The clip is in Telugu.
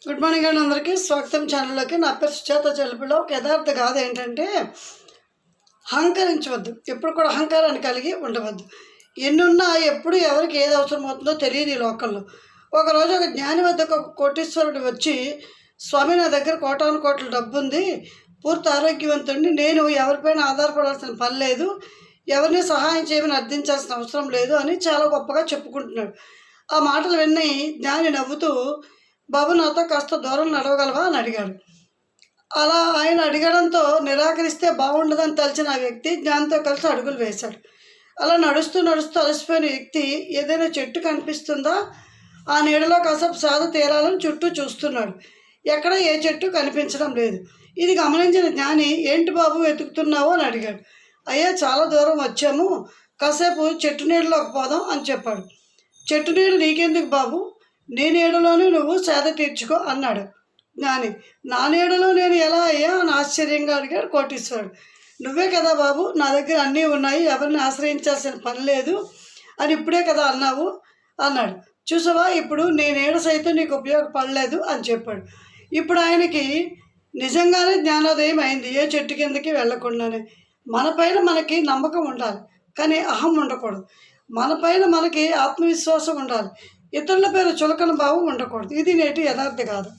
గుడ్ మార్నింగ్ అండి అందరికీ స్వాగతం ఛానల్లోకి. నా పేరు సుచేత చెలుపులో. ఒక యథార్థ గాథ ఏంటంటే, అహంకరించవద్దు, ఎప్పుడు కూడా అహంకారాన్ని కలిగి ఉండవద్దు. ఎన్నున్నా ఎప్పుడు ఎవరికి ఏది అవసరం అవుతుందో తెలియదు ఈ లోకంలో. ఒకరోజు ఒక జ్ఞాని వద్దకు ఒక కోటీశ్వరుడు వచ్చి, స్వామి నా దగ్గర కోటాను కోట్ల డబ్బు ఉంది, పూర్తి ఆరోగ్యవంతుడిని, నేను ఎవరిపైన ఆధారపడాల్సిన పని లేదు, ఎవరిని సహాయం చేయమని అర్థించాల్సిన అవసరం లేదు అని చాలా గొప్పగా చెప్పుకుంటున్నాడు. ఆ మాటలు విని జ్ఞాని నవ్వుతూ, బాబు నాతో కాస్త దూరం నడవగలవా అని అడిగాడు. అలా ఆయన అడగడంతో నిరాకరిస్తే బాగుండదని తలిచిన ఆ వ్యక్తి జ్ఞానితో కలిసి అడుగులు వేశాడు. అలా నడుస్తూ నడుస్తూ అలసిపోయిన వ్యక్తి ఏదైనా చెట్టు కనిపిస్తుందా, ఆ నీడలో కాసేపు సాధ తీరాలని చుట్టూ చూస్తున్నాడు. ఎక్కడ ఏ చెట్టు కనిపించడం లేదు. ఇది గమనించిన జ్ఞాని, ఏంటి బాబు వెతుకుతున్నావు అని అడిగాడు. అయ్యా చాలా దూరం వచ్చాము, కాసేపు చెట్టు నీడలోకి పోదాం అని చెప్పాడు. చెట్టు నీడ నీకెందుకు బాబు, నీ నీడలోనే నువ్వు సేద తీర్చుకో అన్నాడు జ్ఞాని. నా నీడలో నేను ఎలా అయ్యా అని ఆశ్చర్యంగా అడిగాడు కోటీశ్వరుడు. నువ్వే కదా బాబు నా దగ్గర అన్నీ ఉన్నాయి, ఎవరిని ఆశ్రయించాల్సిన పని లేదు అని ఇప్పుడే కదా అన్నావు అన్నాడు. చూసావా, ఇప్పుడు నీ నీడ సైతం నీకు ఉపయోగపడలేదు అని చెప్పాడు. ఇప్పుడు ఆయనకి నిజంగానే జ్ఞానోదయం అయింది, ఏ చెట్టు కిందకి వెళ్లకుండానే. మనపైన మనకి నమ్మకం ఉండాలి, కానీ అహం ఉండకూడదు. మనపైన మనకి ఆత్మవిశ్వాసం ఉండాలి, ఇతరుల పేరు చులకన భావం ఉండకూడదు. ఇది నేటి యథార్థ కాదు.